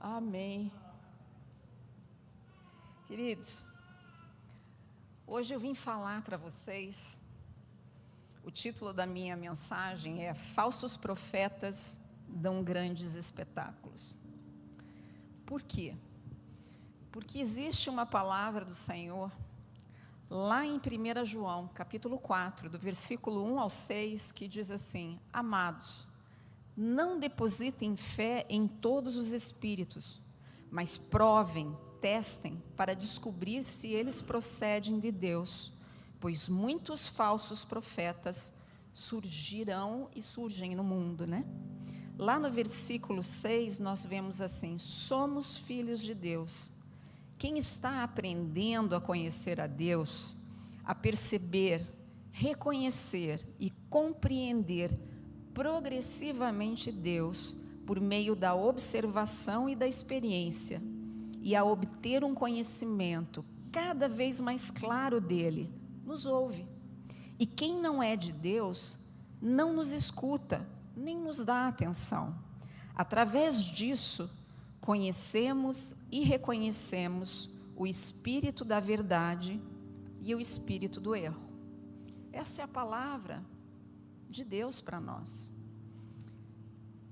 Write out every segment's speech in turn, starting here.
Amém. Queridos, hoje eu vim falar para vocês, o título da minha mensagem é Falsos Profetas Dão Grandes Espetáculos. Por quê? Porque existe uma palavra do Senhor, lá em 1 João, capítulo 4, do versículo 1 ao 6, que diz assim: Amados, não depositem fé em todos os espíritos, mas provem, testem, para descobrir se eles procedem de Deus, pois muitos falsos profetas surgirão e surgem no mundo, né? Lá no versículo 6, nós vemos assim: somos filhos de Deus. Quem está aprendendo a conhecer a Deus, a perceber, reconhecer e compreender progressivamente Deus por meio da observação e da experiência, e a obter um conhecimento cada vez mais claro dele, nos ouve. E quem não é de Deus não nos escuta, nem nos dá atenção. Através disso, conhecemos e reconhecemos o espírito da verdade e o espírito do erro. Essa é a palavra de Deus para nós.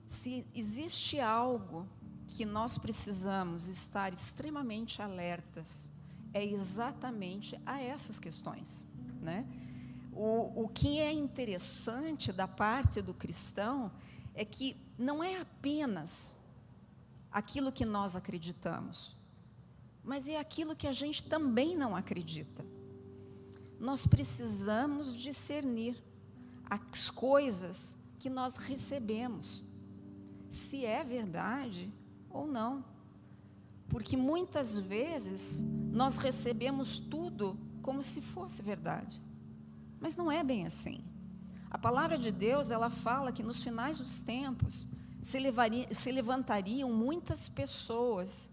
Se existe algo que nós precisamos estar extremamente alertas, é exatamente a essas questões, né? O que é interessante da parte do cristão é que não é apenas aquilo que nós acreditamos, mas é aquilo que a gente também não acredita. Nós precisamos discernir as coisas que nós recebemos, se é verdade ou não, porque muitas vezes nós recebemos tudo como se fosse verdade, mas não é bem assim. A palavra de Deus, ela fala que nos finais dos tempos se levantariam muitas pessoas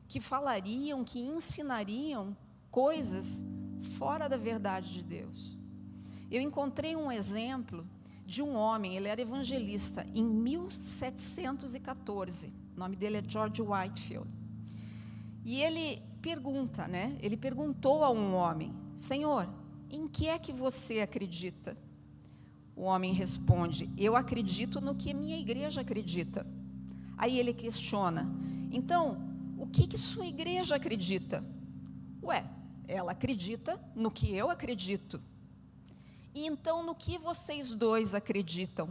que falariam, que ensinariam coisas fora da verdade de Deus. Eu encontrei um exemplo de um homem, ele era evangelista em 1714, o nome dele é George Whitefield, e ele pergunta, né? Ele perguntou a um homem: Senhor, em que é que você acredita? O homem responde: eu acredito no que minha igreja acredita. Aí ele questiona: então, o que sua igreja acredita? Ué, ela acredita no que eu acredito. E então, no que vocês dois acreditam?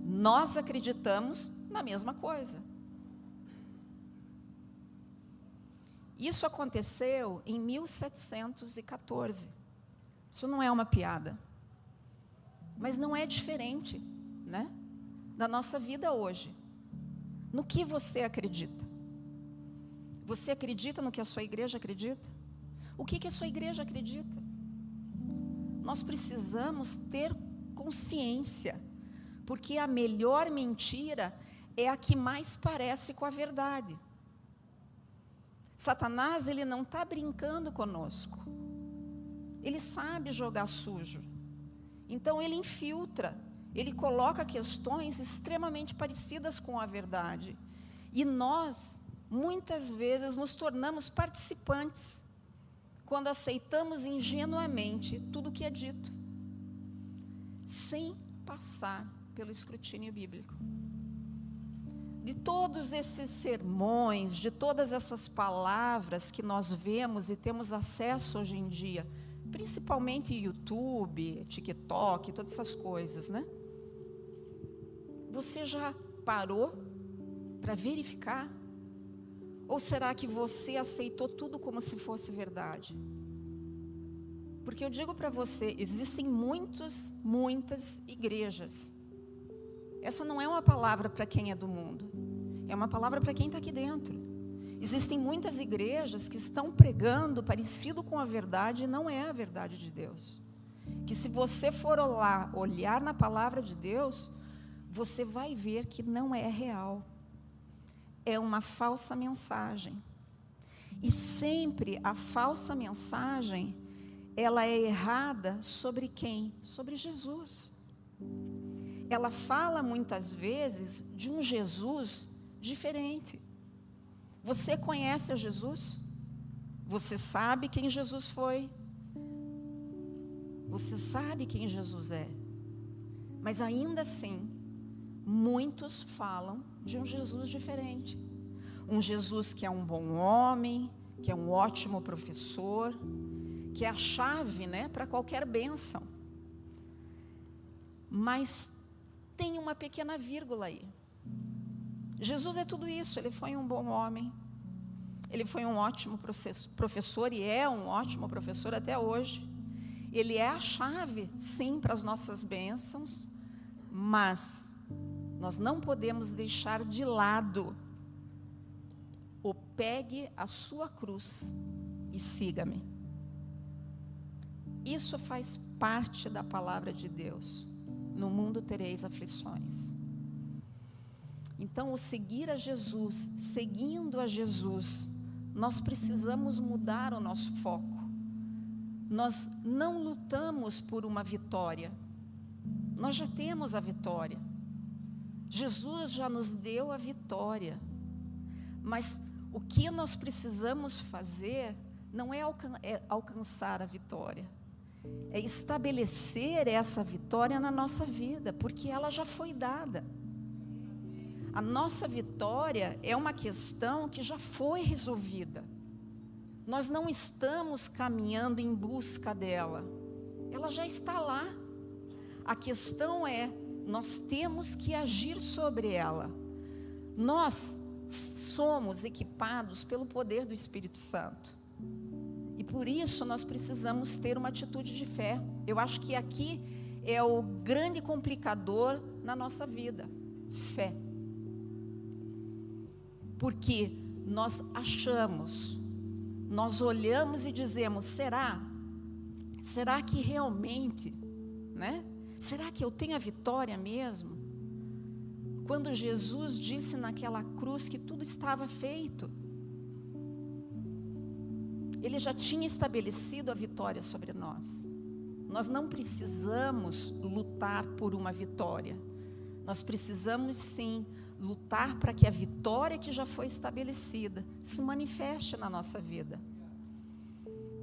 Nós acreditamos na mesma coisa. Isso aconteceu em 1714. Isso não é uma piada. Mas não é diferente, né, da nossa vida hoje. No que você acredita? Você acredita no que a sua igreja acredita? O que a sua igreja acredita? Nós precisamos ter consciência, porque a melhor mentira é a que mais parece com a verdade. Satanás, ele não está brincando conosco. Ele sabe jogar sujo. Então ele infiltra, ele coloca questões extremamente parecidas com a verdade. E nós, muitas vezes, nos tornamos participantes quando aceitamos ingenuamente tudo o que é dito, sem passar pelo escrutínio bíblico. De todos esses sermões, de todas essas palavras que nós vemos e temos acesso hoje em dia, principalmente YouTube, TikTok, todas essas coisas, né? Você já parou para verificar? Ou será que você aceitou tudo como se fosse verdade? Porque eu digo para você, existem muitas igrejas. Essa não é uma palavra para quem é do mundo, é uma palavra para quem está aqui dentro. Existem muitas igrejas que estão pregando parecido com a verdade e não é a verdade de Deus. Que se você for lá olhar na palavra de Deus, você vai ver que não é real. É uma falsa mensagem. E sempre a falsa mensagem, ela é errada sobre quem? Sobre Jesus. Ela fala muitas vezes de um Jesus diferente. Você conhece a Jesus? Você sabe quem Jesus foi? Você sabe quem Jesus é? Mas ainda assim, muitos falam de um Jesus diferente. Um Jesus que é um bom homem, que é um ótimo professor, que é a chave, né, para qualquer bênção. Mas tem uma pequena vírgula aí. Jesus é tudo isso. Ele foi um bom homem, ele foi um ótimo professor e é um ótimo professor até hoje. Ele é a chave, sim, para as nossas bênçãos, mas nós não podemos deixar de lado o pegue a sua cruz e siga-me. Isso faz parte da palavra de Deus. No mundo tereis aflições. Então, o seguir a Jesus, seguindo a Jesus, nós precisamos mudar o nosso foco. Nós não lutamos por uma vitória. Nós já temos a vitória. Jesus já nos deu a vitória. Mas o que nós precisamos fazer não é alcançar a vitória. É estabelecer essa vitória na nossa vida, porque ela já foi dada. A nossa vitória é uma questão que já foi resolvida. Nós não estamos caminhando em busca dela. Ela já está lá. A questão é, nós temos que agir sobre ela. Nós somos equipados pelo poder do Espírito Santo. E por isso nós precisamos ter uma atitude de fé. Eu acho que aqui é o grande complicador na nossa vida. Fé. Porque nós achamos, nós olhamos e dizemos, será? Será que realmente, né? Será que eu tenho a vitória mesmo? Quando Jesus disse naquela cruz que tudo estava feito, Ele já tinha estabelecido a vitória sobre nós. Nós não precisamos lutar por uma vitória. Nós precisamos sim lutar para que a vitória que já foi estabelecida se manifeste na nossa vida.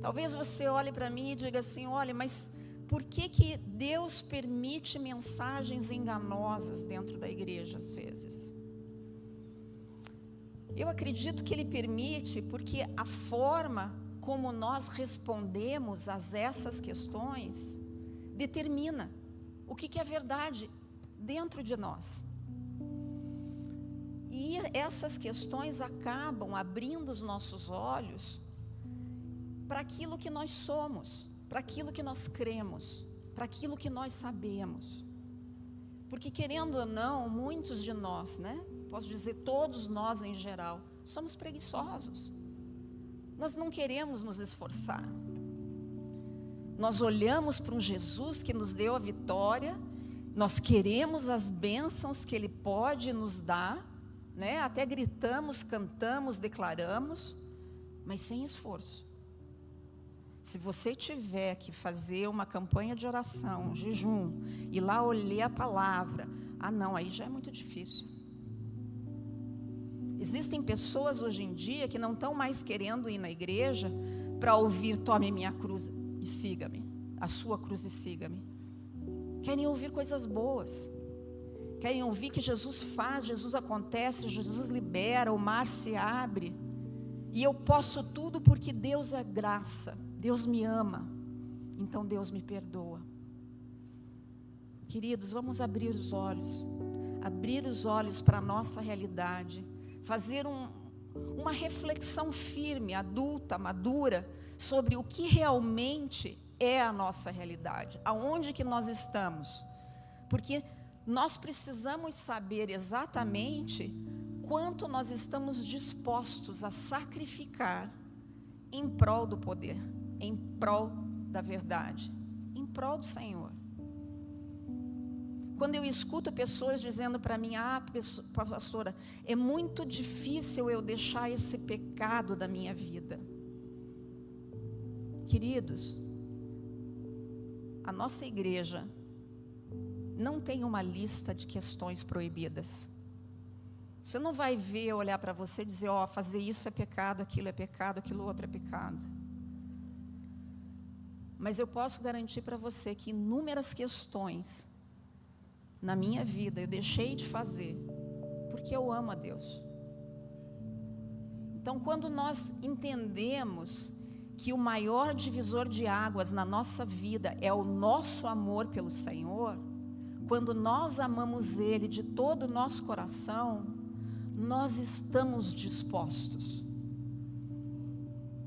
Talvez você olhe para mim e diga assim, olha, mas por que Deus permite mensagens enganosas dentro da igreja às vezes? Eu acredito que Ele permite porque a forma como nós respondemos a essas questões determina o que é verdade dentro de nós. E essas questões acabam abrindo os nossos olhos para aquilo que nós somos, para aquilo que nós cremos, para aquilo que nós sabemos. Porque querendo ou não, muitos de nós, né? Posso dizer todos nós em geral, somos preguiçosos. Nós não queremos nos esforçar. Nós olhamos para um Jesus que nos deu a vitória, nós queremos as bênçãos que Ele pode nos dar, né? Até gritamos, cantamos, declaramos, mas sem esforço. Se você tiver que fazer uma campanha de oração, um jejum, e lá olhar a palavra, não, aí já é muito difícil. Existem pessoas hoje em dia que não estão mais querendo ir na igreja para ouvir, tome minha cruz e siga-me, a sua cruz e siga-me. Querem ouvir coisas boas. Querem ouvir que Jesus faz, Jesus acontece, Jesus libera, o mar se abre. E eu posso tudo porque Deus é graça, Deus me ama, então Deus me perdoa. Queridos, vamos abrir os olhos para a nossa realidade, fazer uma reflexão firme, adulta, madura, sobre o que realmente é a nossa realidade, aonde que nós estamos, porque nós precisamos saber exatamente quanto nós estamos dispostos a sacrificar em prol do poder, em prol da verdade, em prol do Senhor. Quando eu escuto pessoas dizendo para mim, pastora, é muito difícil eu deixar esse pecado da minha vida. Queridos, a nossa igreja não tem uma lista de questões proibidas. Você não vai ver, olhar para você e dizer, ó, fazer isso é pecado, aquilo outro é pecado. Mas eu posso garantir para você que inúmeras questões na minha vida eu deixei de fazer, porque eu amo a Deus. Então, quando nós entendemos que o maior divisor de águas na nossa vida é o nosso amor pelo Senhor, quando nós amamos Ele de todo o nosso coração, nós estamos dispostos.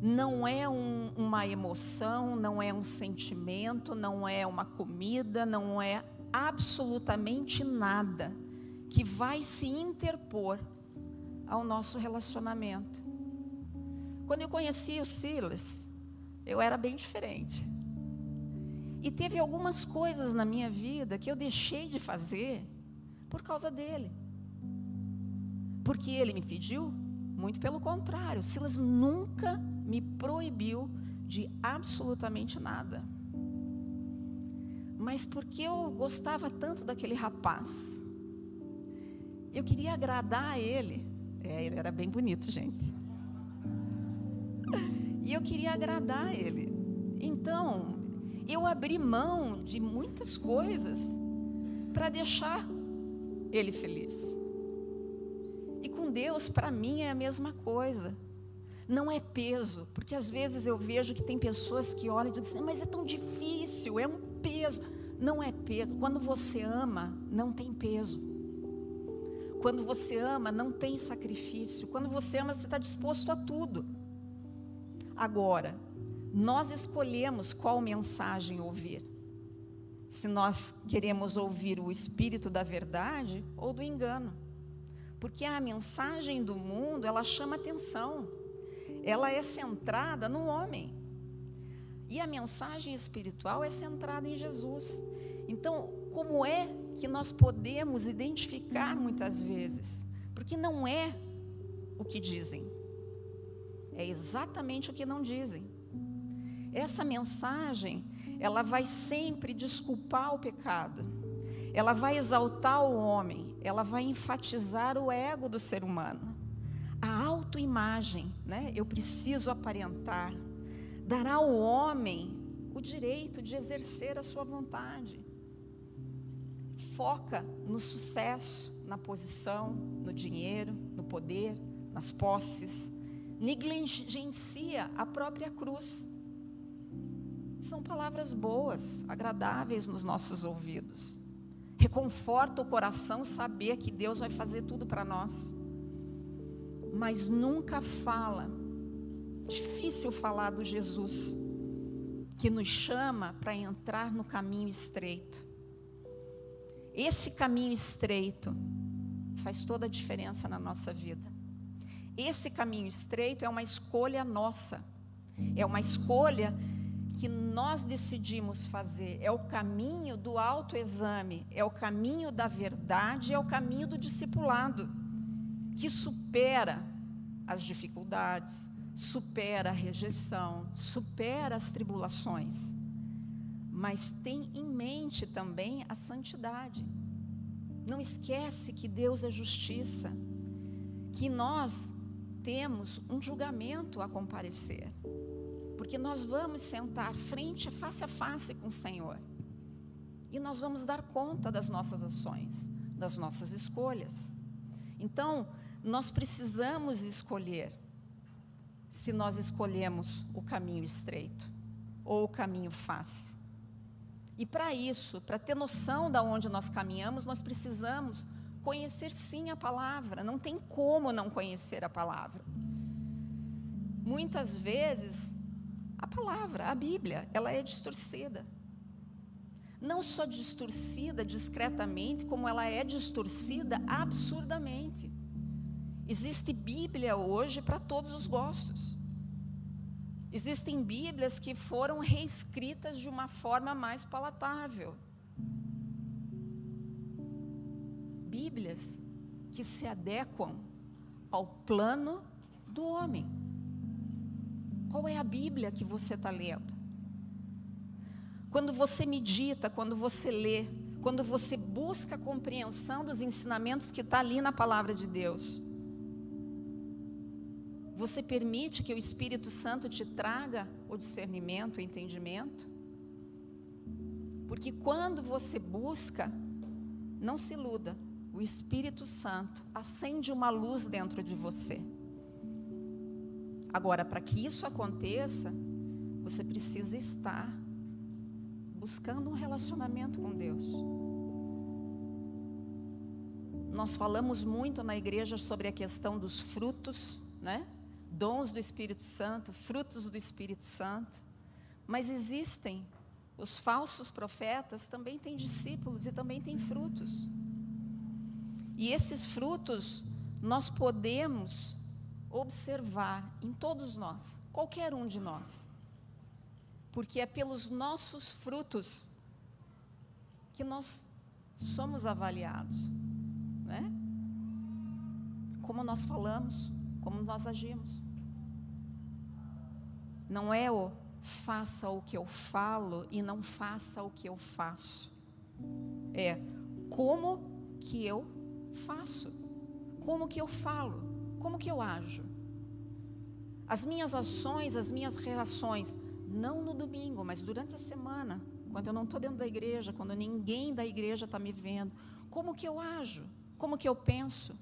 Não é uma emoção, não é um sentimento, não é uma comida, não é absolutamente nada que vai se interpor ao nosso relacionamento. Quando eu conheci o Silas, eu era bem diferente. E teve algumas coisas na minha vida que eu deixei de fazer por causa dele. Porque ele me pediu? Muito pelo contrário, Silas nunca me proibiu de absolutamente nada. Mas porque eu gostava tanto daquele rapaz, eu queria agradar a ele. Ele era bem bonito, gente. E eu queria agradar a ele. Então, eu abri mão de muitas coisas para deixar ele feliz. E com Deus, para mim, é a mesma coisa. Não é peso, porque às vezes eu vejo que tem pessoas que olham e dizem, mas é tão difícil, é um peso. Não é peso. Quando você ama, não tem peso. Quando você ama, não tem sacrifício. Quando você ama, você está disposto a tudo. Agora, nós escolhemos qual mensagem ouvir. Se nós queremos ouvir o Espírito da verdade ou do engano. Porque a mensagem do mundo, ela chama atenção. Ela é centrada no homem. E a mensagem espiritual é centrada em Jesus. Então, como é que nós podemos identificar muitas vezes? Porque não é o que dizem. É exatamente o que não dizem. Essa mensagem, ela vai sempre desculpar o pecado. Ela vai exaltar o homem. Ela vai enfatizar o ego do ser humano. A autoimagem, né? Eu preciso aparentar. Dará ao homem o direito de exercer a sua vontade. Foca no sucesso, na posição, no dinheiro, no poder, nas posses. Negligencia a própria cruz. São palavras boas, agradáveis nos nossos ouvidos. Reconforta o coração saber que Deus vai fazer tudo para nós. Mas nunca fala. Difícil falar do Jesus que nos chama para entrar no caminho estreito. Esse caminho estreito faz toda a diferença na nossa vida. Esse caminho estreito é uma escolha nossa. É uma escolha que nós decidimos fazer. É o caminho do autoexame, é o caminho da verdade, é o caminho do discipulado, que supera as dificuldades, supera a rejeição, supera as tribulações, mas tem em mente também a santidade. Não esquece que Deus é justiça, que nós temos um julgamento a comparecer, porque nós vamos sentar face a face com o Senhor, e nós vamos dar conta das nossas ações, das nossas escolhas. Então, nós precisamos escolher se nós escolhemos o caminho estreito ou o caminho fácil. E para isso, para ter noção de onde nós caminhamos, nós precisamos conhecer sim a palavra. Não tem como não conhecer a palavra. Muitas vezes, a palavra, a Bíblia, ela é distorcida. Não só distorcida discretamente, como ela é distorcida absurdamente. Existe Bíblia hoje para todos os gostos. Existem Bíblias que foram reescritas de uma forma mais palatável. Bíblias que se adequam ao plano do homem. Qual é a Bíblia que você está lendo? Quando você medita, quando você lê, quando você busca a compreensão dos ensinamentos que está ali na palavra de Deus, você permite que o Espírito Santo te traga o discernimento, o entendimento? Porque quando você busca, não se iluda, o Espírito Santo acende uma luz dentro de você. Agora, para que isso aconteça, você precisa estar buscando um relacionamento com Deus. Nós falamos muito na igreja sobre a questão dos frutos, né? Dons do Espírito Santo, frutos do Espírito Santo. Mas existem os falsos profetas, também têm discípulos e também têm frutos. E esses frutos nós podemos observar em todos nós, qualquer um de nós. Porque é pelos nossos frutos que nós somos avaliados, né? Como nós falamos, como nós agimos. Não é o faça o que eu falo e não faça o que eu faço. É como que eu faço, como que eu falo, como que eu ajo. As minhas ações, as minhas reações, não no domingo, mas durante a semana, quando eu não estou dentro da igreja, quando ninguém da igreja está me vendo, como que eu ajo, como que eu penso,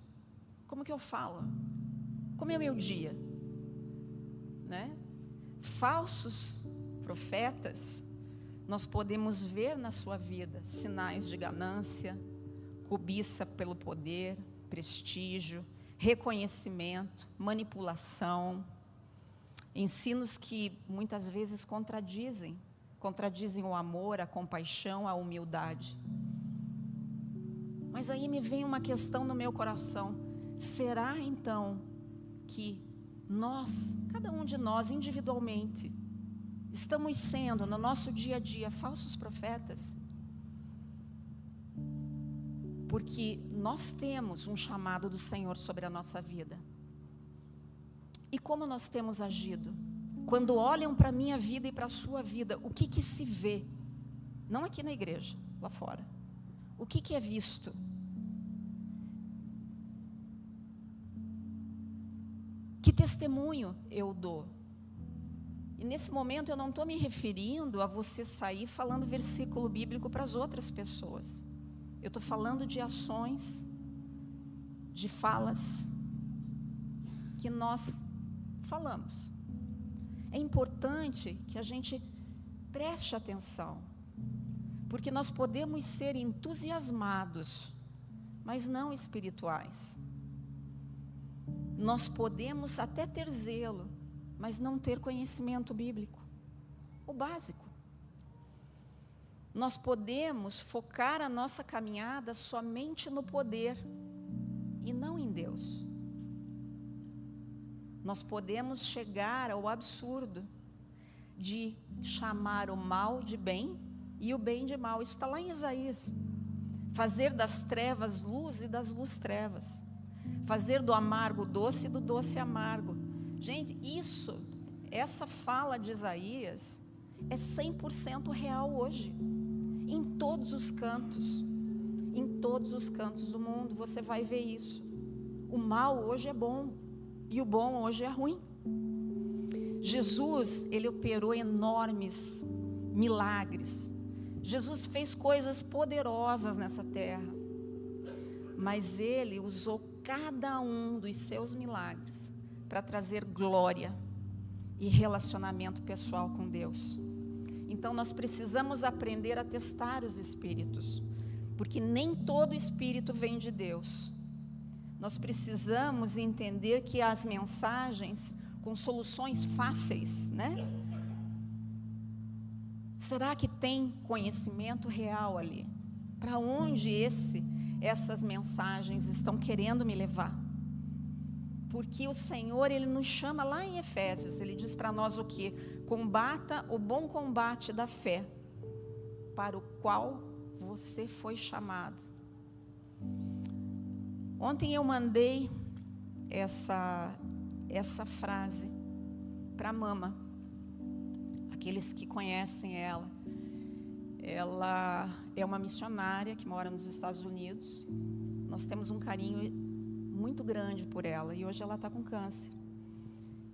como que eu falo, como é o meu dia, né? Falsos profetas, nós podemos ver na sua vida sinais de ganância, cobiça pelo poder, prestígio, reconhecimento, manipulação, ensinos que muitas vezes contradizem o amor, a compaixão, a humildade. Mas aí me vem uma questão no meu coração: será então que nós, cada um de nós individualmente, estamos sendo no nosso dia a dia falsos profetas? Porque nós temos um chamado do Senhor sobre a nossa vida. E como nós temos agido? Quando olham para a minha vida e para a sua vida, o que se vê? Não aqui na igreja, lá fora. O que é visto? Que testemunho eu dou? E nesse momento eu não estou me referindo a você sair falando versículo bíblico para as outras pessoas. Eu estou falando de ações, de falas que nós falamos. É importante que a gente preste atenção, porque nós podemos ser entusiasmados, mas não espirituais. Nós podemos até ter zelo, mas não ter conhecimento bíblico, o básico. Nós podemos focar a nossa caminhada somente no poder e não em Deus. Nós podemos chegar ao absurdo de chamar o mal de bem e o bem de mal. Isso está lá em Isaías. Fazer das trevas luz e das luz trevas. Fazer do amargo doce e do doce amargo. Gente, essa fala de Isaías é 100% real hoje. Em todos os cantos do mundo você vai ver isso. O mal hoje é bom e o bom hoje é ruim. Jesus, ele operou enormes milagres. Jesus fez coisas poderosas nessa terra, mas ele usou cada um dos seus milagres para trazer glória e relacionamento pessoal com Deus. Então nós precisamos aprender a testar os espíritos, porque nem todo espírito vem de Deus. Nós precisamos entender que as mensagens com soluções fáceis, né? Será que tem conhecimento real ali? Para onde essas mensagens estão querendo me levar? Porque o Senhor, ele nos chama lá em Efésios, ele diz para nós o quê? Combata o bom combate da fé, para o qual você foi chamado. Ontem eu mandei essa frase para a Mama, aqueles que conhecem ela. Ela é uma missionária que mora nos Estados Unidos. Nós temos um carinho muito grande por ela, e hoje ela está com câncer.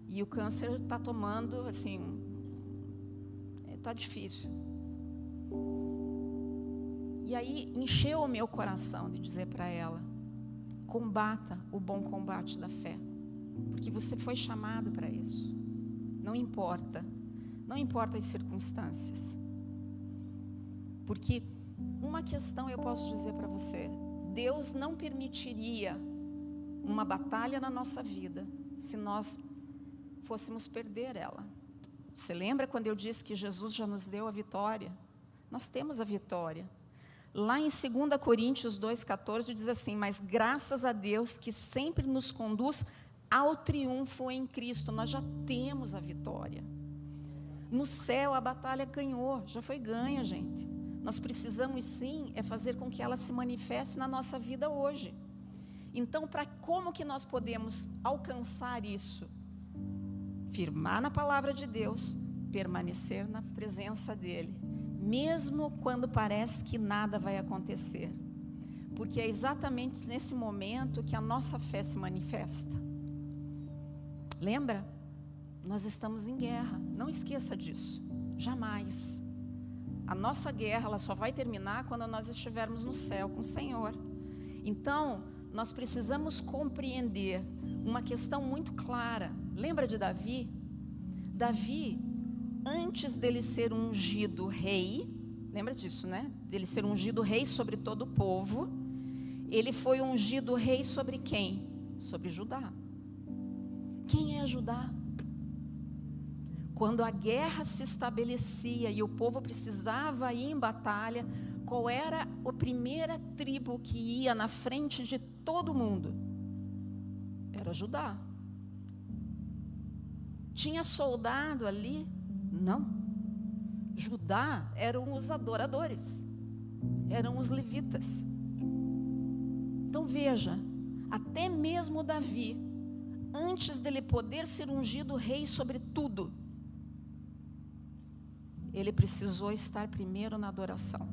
E o câncer está tomando, assim, está difícil. E aí encheu o meu coração de dizer para ela: combata o bom combate da fé, porque você foi chamado para isso. Não importa as circunstâncias. Porque uma questão eu posso dizer para você: Deus não permitiria uma batalha na nossa vida se nós fôssemos perder ela. Você lembra quando eu disse que Jesus já nos deu a vitória? Nós temos a vitória. Lá em 2 Coríntios 2,14 diz assim: mas graças a Deus que sempre nos conduz ao triunfo em Cristo. Nós já temos a vitória. No céu a batalha ganhou, já foi ganha, gente. Nós precisamos sim fazer com que ela se manifeste na nossa vida hoje. Então, como que nós podemos alcançar isso? Firmar na palavra de Deus, permanecer na presença dEle, mesmo quando parece que nada vai acontecer. Porque é exatamente nesse momento que a nossa fé se manifesta. Lembra? Nós estamos em guerra, não esqueça disso, jamais. A nossa guerra, ela só vai terminar quando nós estivermos no céu com o Senhor. Então, nós precisamos compreender uma questão muito clara. Lembra de Davi? Davi, antes dele ser ungido rei, lembra disso, né? Dele ser ungido rei sobre todo o povo, ele foi ungido rei sobre quem? Sobre Judá. Quem é Judá? Quando a guerra se estabelecia e o povo precisava ir em batalha, qual era a primeira tribo que ia na frente de todo mundo? Era Judá. Tinha soldado ali? Não. Judá eram os adoradores, eram os levitas. Então veja, até mesmo Davi, antes dele poder ser ungido rei sobre tudo, ele precisou estar primeiro na adoração.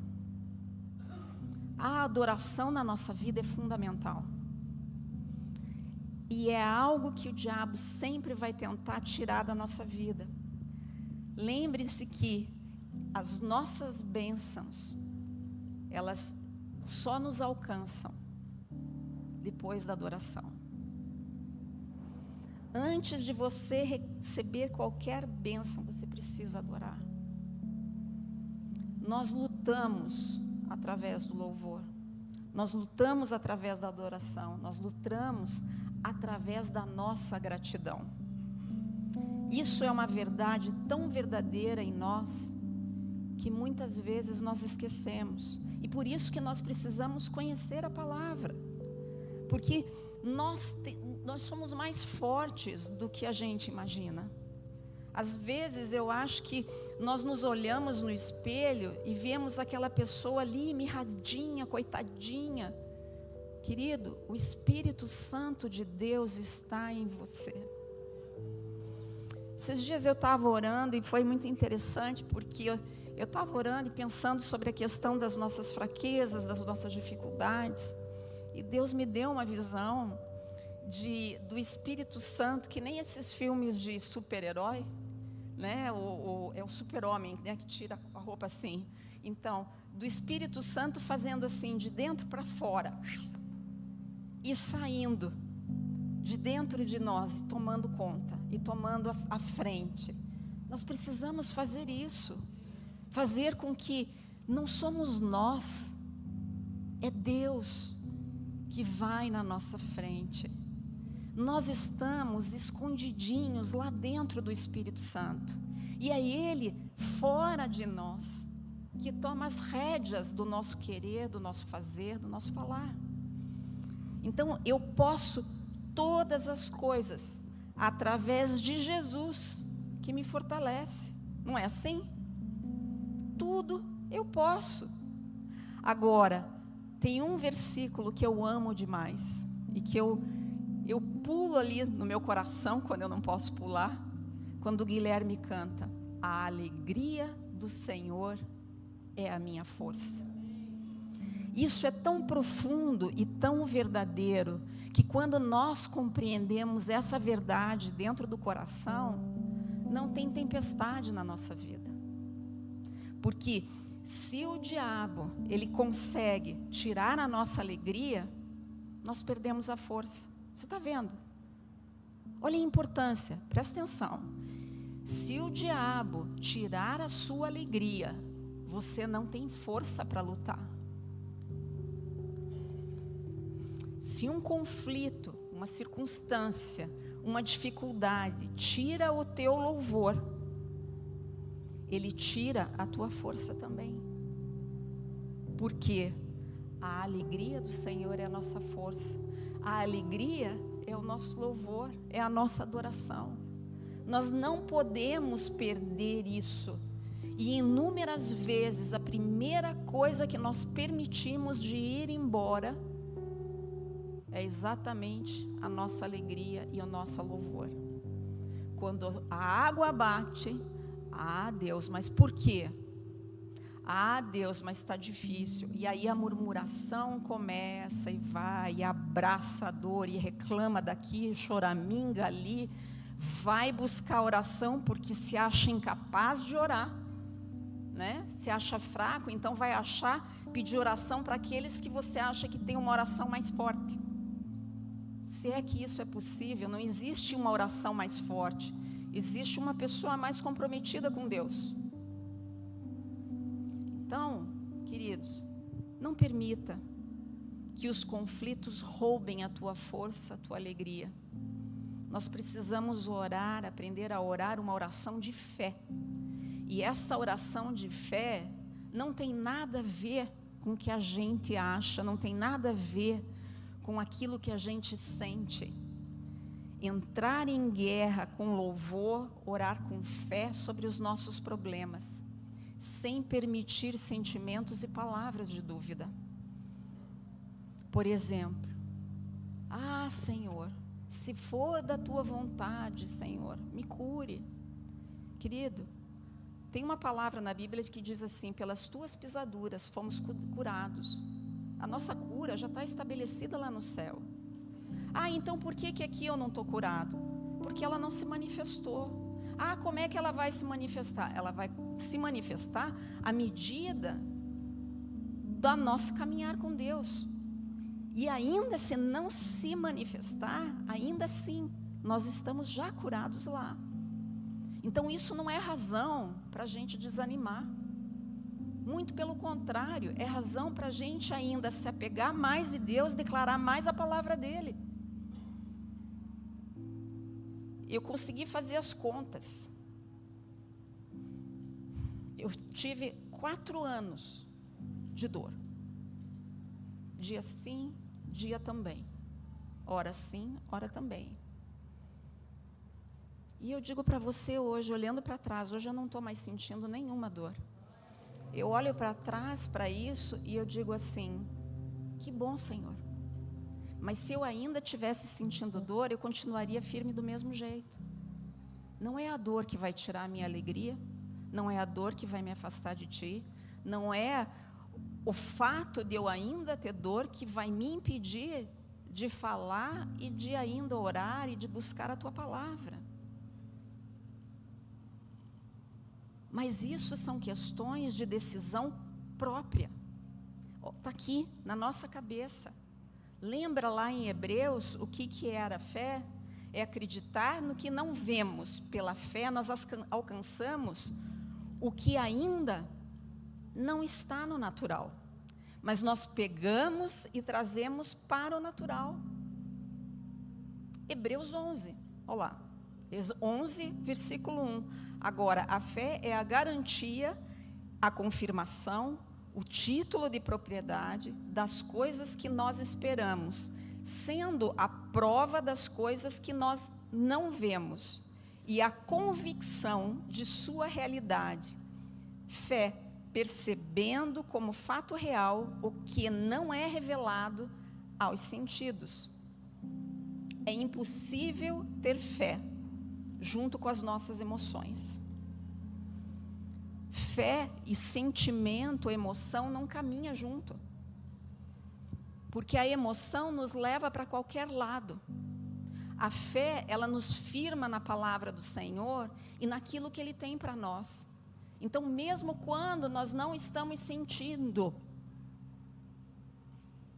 A adoração na nossa vida é fundamental. E é algo que o diabo sempre vai tentar tirar da nossa vida. Lembre-se que as nossas bênçãos, elas só nos alcançam depois da adoração. Antes de você receber qualquer bênção, você precisa adorar. Nós lutamos através do louvor, nós lutamos através da adoração, nós lutamos através da nossa gratidão. Isso é uma verdade tão verdadeira em nós, que muitas vezes nós esquecemos. E por isso que nós precisamos conhecer a palavra, porque nós somos mais fortes do que a gente imagina. Às vezes eu acho que nós nos olhamos no espelho e vemos aquela pessoa ali mirradinha, coitadinha. Querido, o Espírito Santo de Deus está em você. Esses dias eu estava orando e foi muito interessante, porque eu estava orando e pensando sobre a questão das nossas fraquezas, das nossas dificuldades. E Deus me deu uma visão do Espírito Santo, que nem esses filmes de super-herói, né? É o super-homem, né, que tira a roupa assim. Então, do Espírito Santo fazendo assim, de dentro para fora, e saindo de dentro de nós, e tomando conta, e tomando a frente. Nós precisamos fazer isso, fazer com que não somos nós, é Deus que vai na nossa frente. Nós estamos escondidinhos lá dentro do Espírito Santo, e é Ele, fora de nós, que toma as rédeas do nosso querer, do nosso fazer, do nosso falar. Então eu posso todas as coisas através de Jesus, que me fortalece. Não é assim? Tudo eu posso. Agora, tem um versículo que eu amo demais, e que eu pulo ali no meu coração quando eu não posso pular, quando o Guilherme canta: a alegria do Senhor é a minha força. Isso é tão profundo e tão verdadeiro, que quando nós compreendemos essa verdade dentro do coração, não tem tempestade na nossa vida. Porque se o diabo, ele consegue tirar a nossa alegria, nós perdemos a força. Você está vendo? Olha a importância, presta atenção. Se o diabo tirar a sua alegria, você não tem força para lutar. Se um conflito, uma circunstância, uma dificuldade tira o teu louvor, ele tira a tua força também. Porque a alegria do Senhor é a nossa força. A alegria é o nosso louvor, é a nossa adoração. Nós não podemos perder isso. E inúmeras vezes a primeira coisa que nós permitimos de ir embora é exatamente a nossa alegria e o nosso louvor. Quando a água bate, Deus, mas por quê? Deus, mas está difícil. E aí a murmuração começa e vai, e abraça a dor, e reclama daqui, choraminga ali, vai buscar oração porque se acha incapaz de orar, né? Se acha fraco, então vai pedir oração para aqueles que você acha que tem uma oração mais forte. Se é que isso é possível, não existe uma oração mais forte, existe uma pessoa mais comprometida com Deus. Então, queridos, não permita que os conflitos roubem a tua força, a tua alegria. Nós precisamos orar, aprender a orar uma oração de fé. E essa oração de fé não tem nada a ver com o que a gente acha, não tem nada a ver com aquilo que a gente sente. Entrar em guerra com louvor, orar com fé sobre os nossos problemas, sem permitir sentimentos e palavras de dúvida. Por exemplo, Senhor, se for da tua vontade, Senhor, me cure. Querido, tem uma palavra na Bíblia que diz assim: pelas tuas pisaduras fomos curados. A nossa cura já está estabelecida lá no céu. Então por que aqui eu não estou curado? Porque ela não se manifestou. Como é que ela vai se manifestar? Ela vai se manifestar à medida do nosso caminhar com Deus. E ainda se não se manifestar, ainda assim, nós estamos já curados lá. Então isso não é razão para a gente desanimar. Muito pelo contrário, é razão para a gente ainda se apegar mais em Deus, declarar mais a palavra dEle. Eu consegui fazer as contas. Eu tive 4 anos de dor. Dia sim, dia também. Hora sim, hora também. E eu digo para você hoje, olhando para trás, hoje eu não estou mais sentindo nenhuma dor. Eu olho para trás para isso e eu digo assim: que bom, Senhor. Mas se eu ainda estivesse sentindo dor, eu continuaria firme do mesmo jeito. Não é a dor que vai tirar a minha alegria, não é a dor que vai me afastar de Ti, não é o fato de eu ainda ter dor que vai me impedir de falar e de ainda orar e de buscar a Tua palavra. Mas isso são questões de decisão própria. Está aqui na nossa cabeça. Lembra lá em Hebreus o que era fé? É acreditar no que não vemos. Pela fé nós alcançamos o que ainda não está no natural. Mas nós pegamos e trazemos para o natural. Hebreus 11, olha lá. 11, versículo 1. Agora, a fé é a garantia, a confirmação, o título de propriedade das coisas que nós esperamos, sendo a prova das coisas que nós não vemos, e a convicção de sua realidade. Fé, percebendo como fato real o que não é revelado aos sentidos. É impossível ter fé junto com as nossas emoções. Fé e sentimento, emoção não caminham junto. Porque a emoção nos leva para qualquer lado. A fé, ela nos firma na palavra do Senhor e naquilo que Ele tem para nós. Então, mesmo quando nós não estamos sentindo,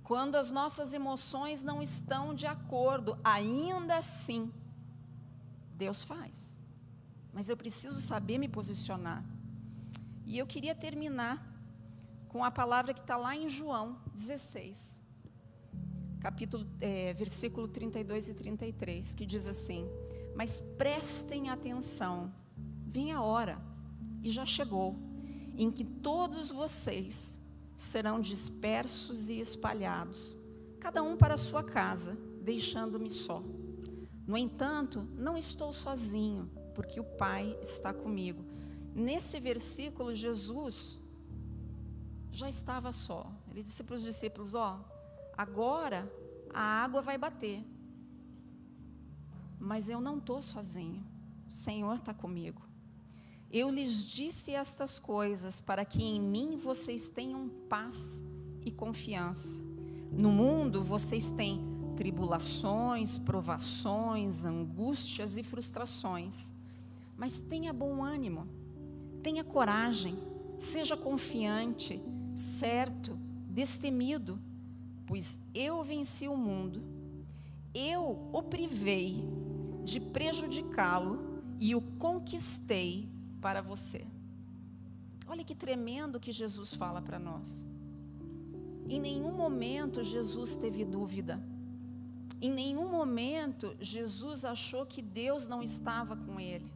quando as nossas emoções não estão de acordo, ainda assim, Deus faz. Mas eu preciso saber me posicionar. E eu queria terminar com a palavra que está lá em João 16, versículo 32 e 33, que diz assim: mas prestem atenção, vem a hora, e já chegou, em que todos vocês serão dispersos e espalhados, cada um para a sua casa, deixando-me só. No entanto, não estou sozinho, porque o Pai está comigo. Nesse versículo, Jesus já estava só. Ele disse para os discípulos: agora a água vai bater, mas eu não estou sozinho, o Senhor está comigo. Eu lhes disse estas coisas para que em mim vocês tenham paz e confiança. No mundo vocês têm tribulações, provações, angústias e frustrações. Mas tenha bom ânimo, tenha coragem, seja confiante, certo, destemido, pois eu venci o mundo. Eu o privei de prejudicá-lo e o conquistei para você. Olha que tremendo que Jesus fala para nós. Em nenhum momento Jesus teve dúvida. Em nenhum momento Jesus achou que Deus não estava com ele.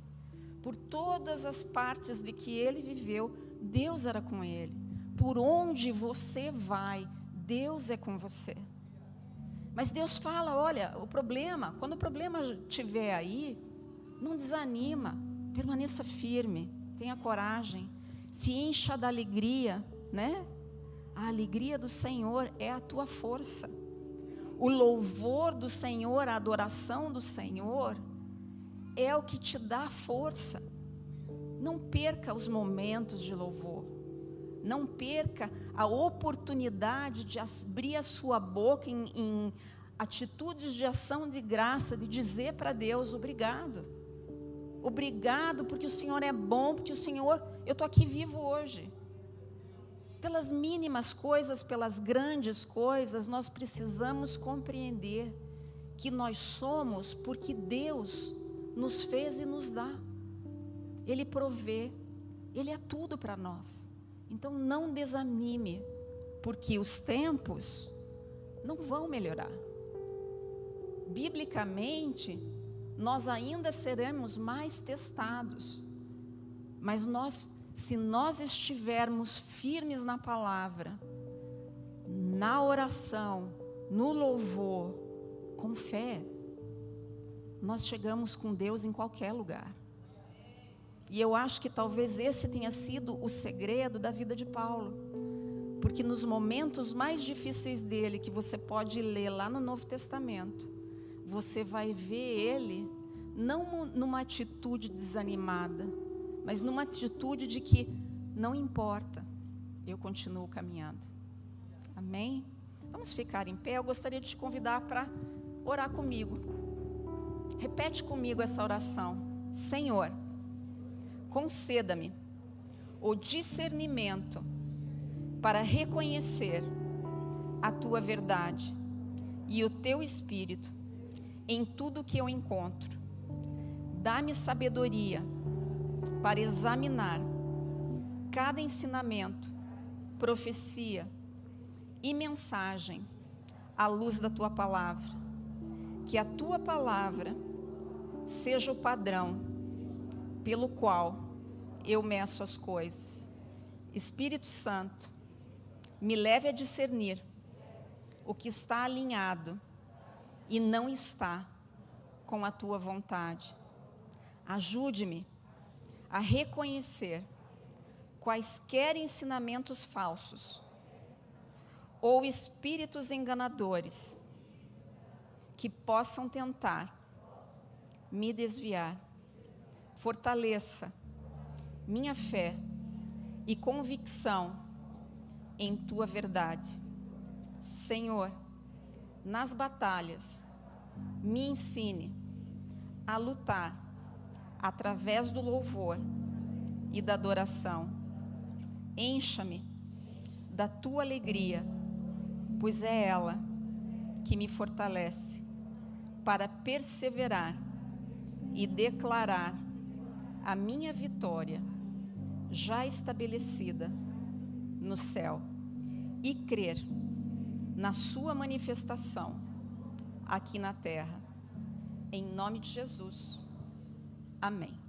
Por todas as partes de que ele viveu, Deus era com ele. Por onde você vai, Deus é com você. Mas Deus fala: olha, quando o problema estiver aí, não desanima, permaneça firme, tenha coragem, se encha da alegria, né? A alegria do Senhor é a tua força. O louvor do Senhor, a adoração do Senhor é o que te dá força. Não perca os momentos de louvor. Não perca a oportunidade de abrir a sua boca em atitudes de ação de graça, de dizer para Deus: obrigado. Obrigado porque o Senhor é bom, porque o Senhor, eu estou aqui vivo hoje. Pelas mínimas coisas, pelas grandes coisas, nós precisamos compreender que nós somos porque Deus nos fez e nos dá. Ele provê, Ele é tudo para nós. Então não desanime, porque os tempos não vão melhorar. Biblicamente, nós ainda seremos mais testados, mas se nós estivermos firmes na palavra, na oração, no louvor, com fé, nós chegamos com Deus em qualquer lugar. E eu acho que talvez esse tenha sido o segredo da vida de Paulo, porque nos momentos mais difíceis dele, que você pode ler lá no Novo Testamento, você vai ver ele não numa atitude desanimada, mas numa atitude de que não importa, eu continuo caminhando. Amém? Vamos ficar em pé. Eu gostaria de te convidar para orar comigo. Repete comigo essa oração: Senhor, conceda-me o discernimento para reconhecer a tua verdade e o teu Espírito em tudo que eu encontro. Dá-me sabedoria para examinar cada ensinamento, profecia e mensagem à luz da tua palavra. Que a tua palavra seja o padrão pelo qual eu meço as coisas. Espírito Santo, me leve a discernir o que está alinhado e não está com a tua vontade. Ajude-me a reconhecer quaisquer ensinamentos falsos ou espíritos enganadores que possam tentar me desviar. Fortaleça minha fé e convicção em tua verdade. Senhor, nas batalhas, me ensine a lutar através do louvor e da adoração. Encha-me da tua alegria, pois é ela que me fortalece para perseverar e declarar a minha vitória já estabelecida no céu e crer na sua manifestação aqui na terra. Em nome de Jesus. Amém.